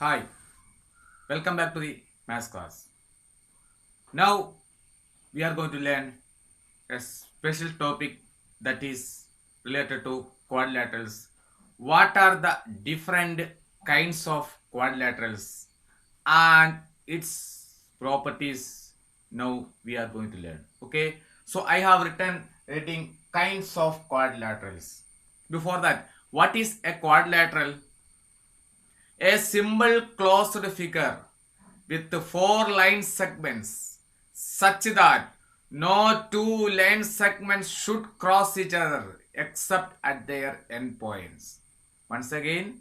Hi, welcome back to the maths class. Now we are going to learn a special topic that is related to quadrilaterals. What are the different kinds of quadrilaterals and its properties? Now we are going to learn. Okay, so I have written reading kinds of quadrilaterals. Before that, what is a quadrilateral? A simple closed figure with four line segments such that no two line segments should cross each other except at their endpoints. Once again,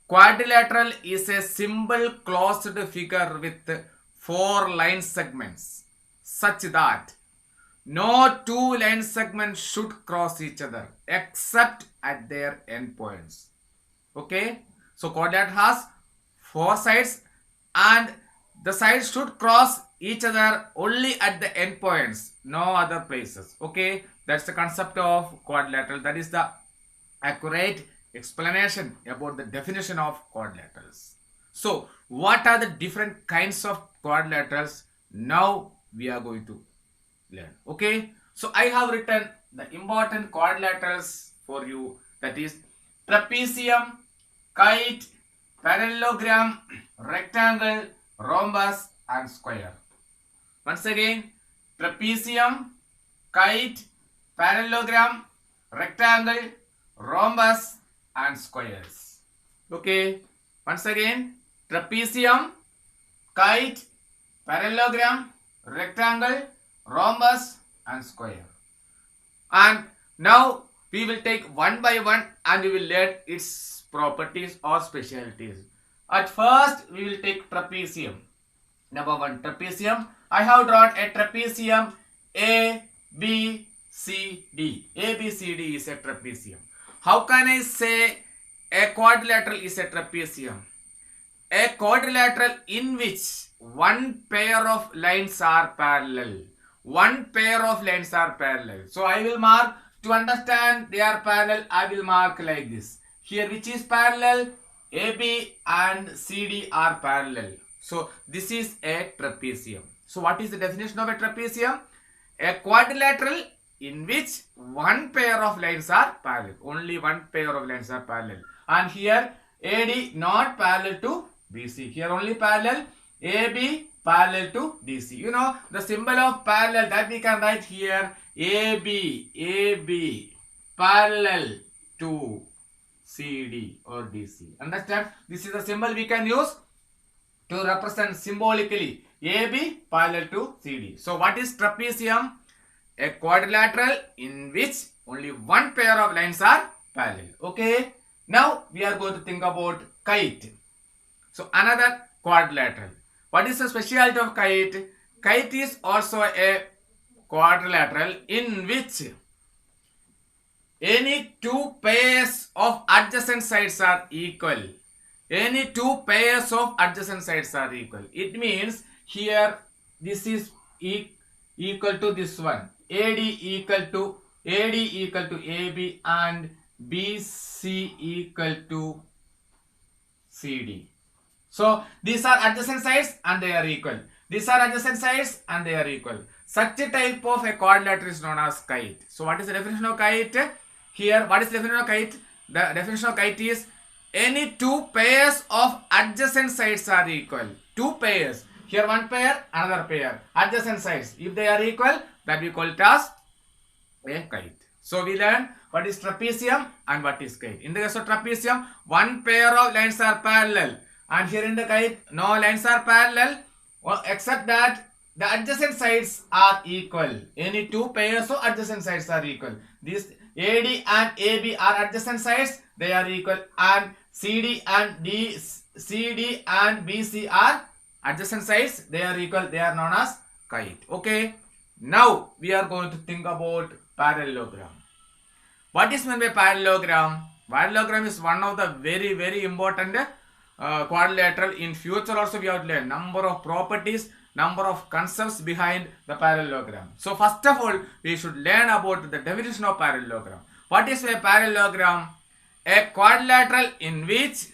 quadrilateral is a simple closed figure with four line segments such that no two line segments should cross each other except at their endpoints. Okay, so quadrilateral has four sides and the sides should cross each other only at the endpoints, no other places. Okay, that's the concept of quadrilateral. That is the accurate explanation about the definition of quadrilaterals. So what are the different kinds of quadrilaterals? Now we are going to learn. Okay, so I have written the important quadrilaterals for you, that is trapezium, kite, parallelogram, rectangle, rhombus and square. Once again, trapezium, kite, parallelogram, rectangle, rhombus and squares. Okay, once again, trapezium, kite, parallelogram, rectangle, rhombus and square. And now we will take one by one and we will learn its properties or specialties. At first we will take trapezium. Number one, trapezium. I have drawn a trapezium A, B, C, D. A, B, C, D is a trapezium. How can I say a quadrilateral is a trapezium? A quadrilateral in which one pair of lines are parallel. One pair of lines are parallel. So I will mark, to understand they are parallel, I will mark like this. Here which is parallel? AB and CD are parallel. So this is a trapezium. So what is the definition of a trapezium? A quadrilateral in which one pair of lines are parallel. Only one pair of lines are parallel. And here AD not parallel to BC. Here only parallel. AB parallel to DC. You know the symbol of parallel that we can write here. AB parallel to CD or DC. Understand? This is the symbol we can use to represent symbolically AB parallel to CD. So what is trapezium? A quadrilateral in which only one pair of lines are parallel. Okay. Now we are going to think about kite. So another quadrilateral. What is the specialty of kite? Kite is also a quadrilateral in which any two pairs of adjacent sides are equal. Any two pairs of adjacent sides are equal. It means here this is equal to this one. AD equal to AB and BC equal to CD. So these are adjacent sides and they are equal. These are adjacent sides and they are equal. Such a type of a quadrilateral is known as kite. So what is the definition of kite? Here, what is the definition of kite? The definition of kite is any two pairs of adjacent sides are equal. Two pairs. Here one pair, another pair. Adjacent sides. If they are equal, that we call it as a kite. So we learn what is trapezium and what is kite. In the case of trapezium, one pair of lines are parallel. And here in the kite, no lines are parallel, except that the adjacent sides are equal. Any two pairs of adjacent sides are equal. These AD and AB are adjacent sides, they are equal. And CD and BC are adjacent sides, they are equal. They are known as kite. Okay. Now we are going to think about parallelogram. What is meant by parallelogram? Parallelogram is one of the very important quadrilateral. In future also we have to learn number of properties, number of concepts behind the parallelogram. So first of all we should learn about the definition of parallelogram. What is a parallelogram? A quadrilateral in which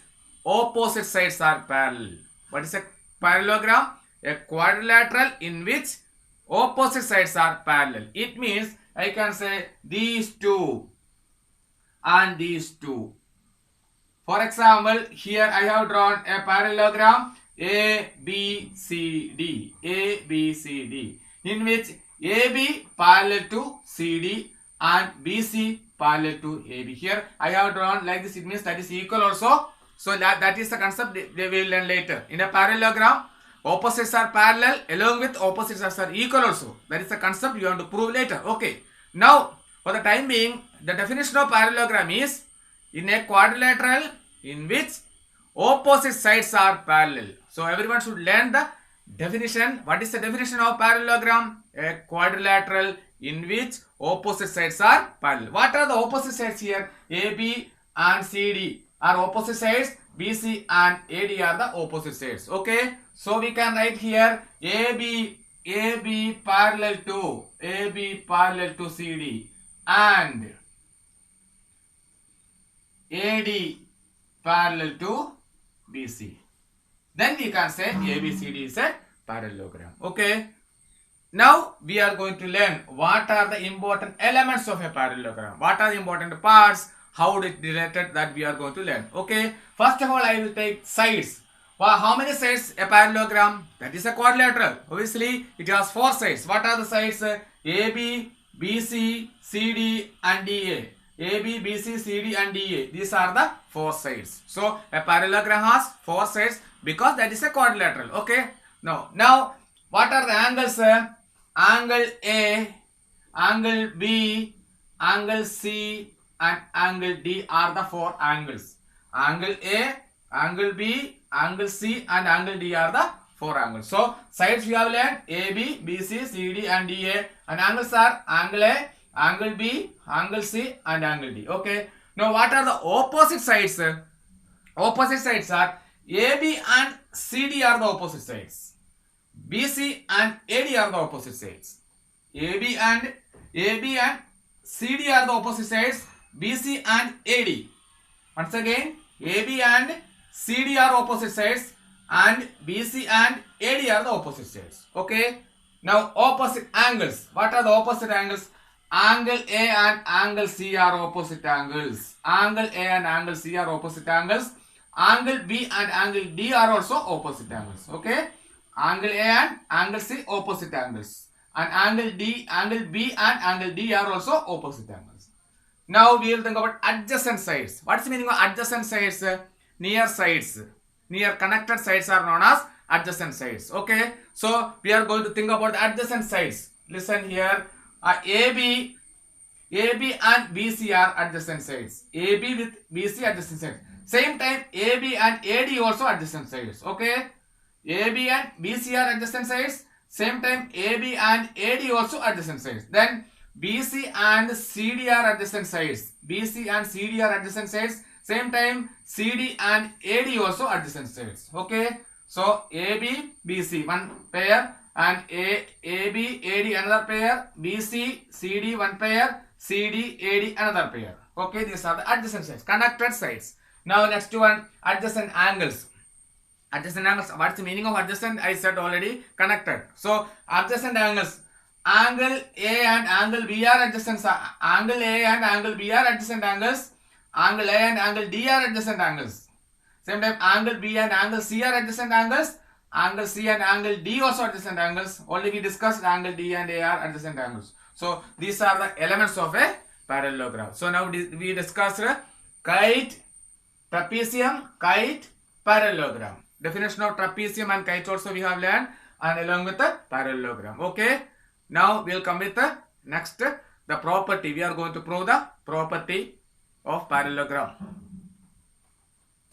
opposite sides are parallel. What is a parallelogram? A quadrilateral in which opposite sides are parallel. It means I can say these two and these two. For example, here I have drawn a parallelogram A, B, C, D. A, B, C, D. In which AB parallel to CD and BC parallel to AB. Here I have drawn like this. It means that is equal also. So that is the concept they will learn later. In a parallelogram, opposites are parallel along with opposites are equal also. That is the concept you have to prove later. Okay. Now, for the time being, the definition of parallelogram is in a quadrilateral in which opposite sides are parallel. So everyone should learn the definition. What is the definition of parallelogram? A quadrilateral in which opposite sides are parallel. What are the opposite sides here? AB and CD are opposite sides. BC and AD are the opposite sides. Okay. So we can write here AB parallel to CD and AD parallel to BC. Then we can say ABCD is a parallelogram. Okay. Now we are going to learn what are the important elements of a parallelogram. What are the important parts? How it is related, that we are going to learn. Okay. First of all, I will take sides. Well, how many sides a parallelogram? That is a quadrilateral. Obviously, it has 4 sides. What are the sides? AB, BC, CD and DA. AB, BC, CD and DA. These are the 4 sides. So, a parallelogram has 4 sides because that is a quadrilateral. Okay. Now, what are the angles? Angle A, angle B, angle C and angle D are the 4 angles. Angle A, angle B, angle C and angle D are the 4 angles. So, sides we have learned AB, BC, CD and DA, and angles are angle A, angle B, angle C and angle D. Okay. Now, what are the opposite sides? Opposite sides are AB and CD are the opposite sides. BC and AD are the opposite sides. AB and CD are the opposite sides. BC and AD. Once again, AB and CD are opposite sides and BC and AD are the opposite sides. Okay. Now opposite angles. What are the opposite angles? Angle A and angle C are opposite angles. Angle A and angle C are opposite angles. Angle B and angle D are also opposite angles. Okay. Angle A and angle C opposite angles. And angle B and angle D are also opposite angles. Now we will think about adjacent sides. What is the meaning of adjacent sides? Near sides. Near connected sides are known as adjacent sides. Okay. So we are going to think about the adjacent sides. Listen here. AB and BC are adjacent sides. AB with BC adjacent sides. Same time AB and AD also adjacent sides. Okay. AB and BC are adjacent sides. Same time AB and AD also adjacent sides. Then BC and CD are adjacent sides. BC and CD are adjacent sides. Same time CD and AD also adjacent sides. Okay. So AB, BC one pair and AB, AD another pair. BC, CD one pair. CD, AD another pair. Okay. These are the adjacent sides. Connected sides. Now next one, adjacent angles. Adjacent angles. What's the meaning of adjacent? I said already. Connected. So adjacent angles. Angle A and angle B are adjacent. Angle A and angle B are adjacent angles. Angle A and angle D are adjacent angles. Same time angle B and angle C are adjacent angles. Angle C and angle D also adjacent angles. Only we discussed angle D and A are adjacent angles. So these are the elements of a parallelogram. So now we discussed kite, trapezium, kite, parallelogram. Definition of trapezium and kite also we have learned, and along with the parallelogram. Okay. Now we will come with the next, the property. We are going to prove the property of parallelogram.